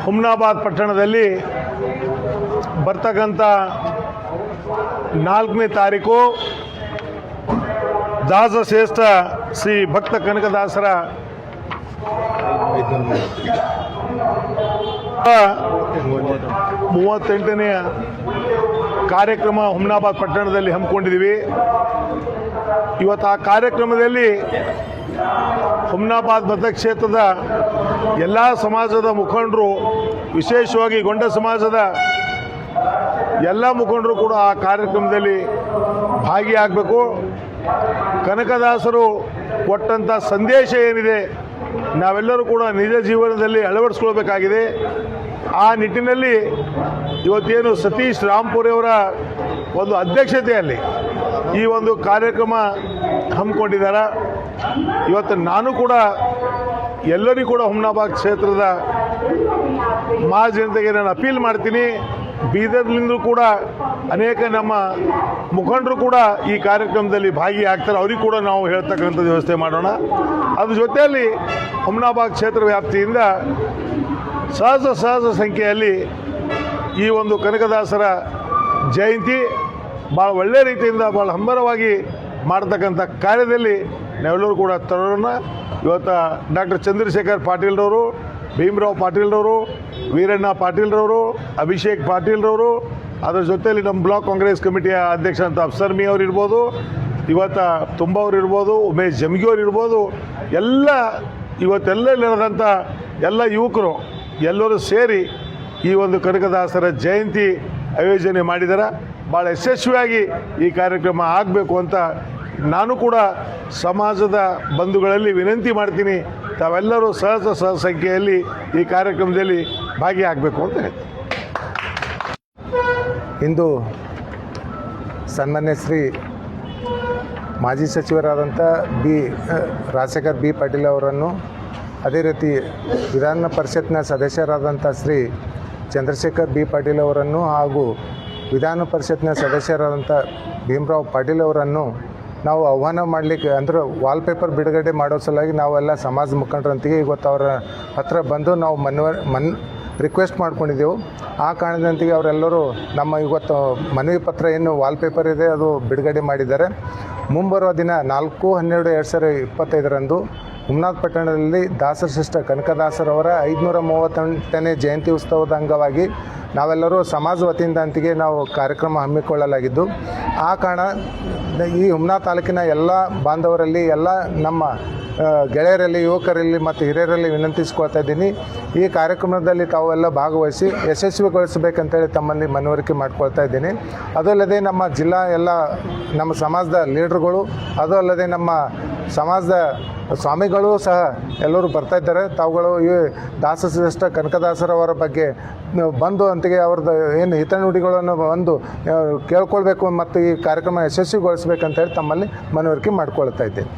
ಹುಮ್ನಾಬಾದ್ ಪಟ್ಟಣದಲ್ಲಿ ಬರ್ತಕ್ಕಂಥ 4ನೇ ತಾರೀಕು ದಾಸಶ್ರೇಷ್ಠ ಶ್ರೀ ಭಕ್ತ ಕನಕದಾಸರ 38ನೇ ಕಾರ್ಯಕ್ರಮ ಹುಮ್ನಾಬಾದ್ ಪಟ್ಟಣದಲ್ಲಿ ಹಮ್ಮಿಕೊಂಡಿದ್ದೀವಿ. ಇವತ್ತು ಆ ಕಾರ್ಯಕ್ರಮದಲ್ಲಿ ಹುಮ್ನಾಬಾದ್ ಮತಕ್ಷೇತ್ರದ ಎಲ್ಲ ಸಮಾಜದ ಮುಖಂಡರು, ವಿಶೇಷವಾಗಿ ಗೊಂಡ ಸಮಾಜದ ಎಲ್ಲ ಮುಖಂಡರು ಕೂಡ ಆ ಕಾರ್ಯಕ್ರಮದಲ್ಲಿ ಭಾಗಿಯಾಗಬೇಕು. ಕನಕದಾಸರು ಕೊಟ್ಟಂಥ ಸಂದೇಶ ಏನಿದೆ ನಾವೆಲ್ಲರೂ ಕೂಡ ನಿಜ ಜೀವನದಲ್ಲಿ ಅಳವಡಿಸ್ಕೊಳ್ಬೇಕಾಗಿದೆ. ಆ ನಿಟ್ಟಿನಲ್ಲಿ ಇವತ್ತೇನು ಸತೀಶ್ ರಾಂಪುರಿಯವರ ಒಂದು ಅಧ್ಯಕ್ಷತೆಯಲ್ಲಿ ಈ ಒಂದು ಕಾರ್ಯಕ್ರಮ ಹಮ್ಮಿಕೊಂಡಿದ್ದಾರೆ. ಇವತ್ತು ನಾನು ಕೂಡ ಎಲ್ಲರಿಗೂ ಕೂಡ ಹುಮ್ನಾಬಾದ್ ಕ್ಷೇತ್ರದ ಮಹಾಜನತೆಗೆ ನಾನು ಅಪೀಲ್ ಮಾಡ್ತೀನಿ. ಬೀದರ್ಲಿಂದಲೂ ಕೂಡ ಅನೇಕ ನಮ್ಮ ಮುಖಂಡರು ಕೂಡ ಈ ಕಾರ್ಯಕ್ರಮದಲ್ಲಿ ಭಾಗಿಯಾಗ್ತಾರೆ. ಅವ್ರಿಗೆ ಕೂಡ ನಾವು ಹೇಳ್ತಕ್ಕಂಥ ವ್ಯವಸ್ಥೆ ಮಾಡೋಣ. ಅದ್ರ ಜೊತೆಯಲ್ಲಿ ಹುಮ್ನಾಬಾದ್ ಕ್ಷೇತ್ರ ವ್ಯಾಪ್ತಿಯಿಂದ ಸಹಸ್ರ ಸಂಖ್ಯೆಯಲ್ಲಿ ಈ ಒಂದು ಕನಕದಾಸರ ಜಯಂತಿ ಭಾಳ ಒಳ್ಳೆಯ ರೀತಿಯಿಂದ ಭಾಳ ಹಂಬರವಾಗಿ ಮಾಡ್ತಕ್ಕಂಥ ಕಾರ್ಯದಲ್ಲಿ ನಾವೆಲ್ಲರೂ ಕೂಡ ತರೋಣ. ಇವತ್ತು ಡಾಕ್ಟರ್ ಚಂದ್ರಶೇಖರ್ ಪಾಟೀಲ್ರವರು, ಭೀಮರಾವ್ ಪಾಟೀಲ್ರವರು, ವೀರಣ್ಣ ಪಾಟೀಲ್ರವರು, ಅಭಿಷೇಕ್ ಪಾಟೀಲ್ರವರು, ಅದರ ಜೊತೆಯಲ್ಲಿ ನಮ್ಮ ಬ್ಲಾಕ್ ಕಾಂಗ್ರೆಸ್ ಕಮಿಟಿಯ ಅಧ್ಯಕ್ಷ ಅಂತ ಅಫ್ಸರ್ ಮಿ ಅವರು ಇರ್ಬೋದು, ಇವತ್ತು ತುಂಬವ್ರು ಇರ್ಬೋದು, ಉಮೇಶ್ ಜಮಗಿಯವ್ರು ಇರ್ಬೋದು, ಇವತ್ತೆಲ್ಲ ನಡೆದಂಥ ಎಲ್ಲ ಯುವಕರು ಎಲ್ಲರೂ ಸೇರಿ ಈ ಒಂದು ಕನಕದಾಸರ ಜಯಂತಿ ಆಯೋಜನೆ ಮಾಡಿದ್ದಾರೆ. ಭಾಳ ಯಶಸ್ವಿಯಾಗಿ ಈ ಕಾರ್ಯಕ್ರಮ ಆಗಬೇಕು ಅಂತ ನಾನು ಕೂಡ ಸಮಾಜದ ಬಂಧುಗಳಲ್ಲಿ ವಿನಂತಿ ಮಾಡ್ತೀನಿ. ತಾವೆಲ್ಲರೂ ಸಹಸ್ರ ಸಂಖ್ಯೆಯಲ್ಲಿ ಈ ಕಾರ್ಯಕ್ರಮದಲ್ಲಿ ಭಾಗಿಯಾಗಬೇಕು ಅಂತ ಹೇಳ್ತೀನಿ. ಇಂದು ಸನ್ಮಾನ್ಯ ಶ್ರೀ ಮಾಜಿ ಸಚಿವರಾದಂಥ ರಾಜಶೇಖರ್ ಬಿ ಪಾಟೀಲ್ ಅವರನ್ನು, ಅದೇ ರೀತಿ ವಿಧಾನ ಪರಿಷತ್ನ ಸದಸ್ಯರಾದಂಥ ಶ್ರೀ ಚಂದ್ರಶೇಖರ್ ಬಿ ಪಾಟೀಲ್ ಅವರನ್ನು ಹಾಗೂ ವಿಧಾನ ಪರಿಷತ್ನ ಸದಸ್ಯರಾದಂಥ ಭೀಮರಾವ್ ಪಾಟೀಲ್ ಅವರನ್ನು ನಾವು ಆಹ್ವಾನ ಮಾಡಲಿಕ್ಕೆ ಅಂದರೆ ವಾಲ್ಪೇಪರ್ ಬಿಡುಗಡೆ ಮಾಡೋ ಸಲುವಾಗಿ ನಾವೆಲ್ಲ ಸಮಾಜ ಮುಖಂಡರಂತಿಗೆ ಇವತ್ತು ಅವರ ಹತ್ರ ಬಂದು ನಾವು ರಿಕ್ವೆಸ್ಟ್ ಮಾಡ್ಕೊಂಡಿದ್ದೆವು. ಆ ಕಾರಣದಂತಿಗೆ ಅವರೆಲ್ಲರೂ ನಮ್ಮ ಇವತ್ತು ಮನವಿ ಪತ್ರ ಏನು ವಾಲ್ಪೇಪರ್ ಇದೆ ಅದು ಬಿಡುಗಡೆ ಮಾಡಿದ್ದಾರೆ. ಮುಂಬರುವ ದಿನ 4/12/2025 ಹುಮ್ನಾಬಾದ್ ಪಟ್ಟಣದಲ್ಲಿ ದಾಸಶ್ರೇಷ್ಠ ಕನಕದಾಸರವರ 538ನೇ ಜಯಂತಿ ಉತ್ಸವದ ಅಂಗವಾಗಿ ನಾವೆಲ್ಲರೂ ಸಮಾಜ ವತಿಯಿಂದ ಅಂತಿಗೆ ನಾವು ಕಾರ್ಯಕ್ರಮ ಹಮ್ಮಿಕೊಳ್ಳಲಾಗಿದ್ದು, ಆ ಕಾರಣ ಈ ಹುಮ್ನಾಬಾದ್ ತಾಲೂಕಿನ ಎಲ್ಲ ಬಾಂಧವರಲ್ಲಿ, ಎಲ್ಲ ನಮ್ಮ ಗೆಳೆಯರಲ್ಲಿ, ಯುವಕರಲ್ಲಿ ಮತ್ತು ಹಿರಿಯರಲ್ಲಿ ವಿನಂತಿಸ್ಕೊಳ್ತಾ ಇದ್ದೀನಿ. ಈ ಕಾರ್ಯಕ್ರಮದಲ್ಲಿ ತಾವೆಲ್ಲ ಭಾಗವಹಿಸಿ ಯಶಸ್ವಿಗೊಳಿಸಬೇಕಂತೇಳಿ ತಮ್ಮಲ್ಲಿ ಮನವರಿಕೆ ಮಾಡ್ಕೊಳ್ತಾ ಇದ್ದೀನಿ. ಅದಲ್ಲದೆ ನಮ್ಮ ಜಿಲ್ಲಾ ಎಲ್ಲ ನಮ್ಮ ಸಮಾಜದ ಲೀಡ್ರುಗಳು, ಅದು ಅಲ್ಲದೆ ನಮ್ಮ ಸಮಾಜದ ಸ್ವಾಮಿಗಳು ಸಹ ಎಲ್ಲರೂ ಬರ್ತಾ ಇದ್ದಾರೆ. ತಾವುಗಳು ಈ ದಾಸಶ್ರೇಷ್ಠ ಕನಕದಾಸರವರ ಬಗ್ಗೆ ಬಂದು ಅಂತಿಗೆ ಅವ್ರದ್ದು ಏನು ಹಿತನುಡಿಗಳನ್ನು ಬಂದು ಕೇಳ್ಕೊಳ್ಬೇಕು ಮತ್ತು ಈ ಕಾರ್ಯಕ್ರಮ ಯಶಸ್ವಿಗೊಳಿಸಬೇಕಂತೇಳಿ ತಮ್ಮಲ್ಲಿ ಮನವರಿಕೆ ಮಾಡ್ಕೊಳ್ತಾ ಇದ್ದೇನೆ.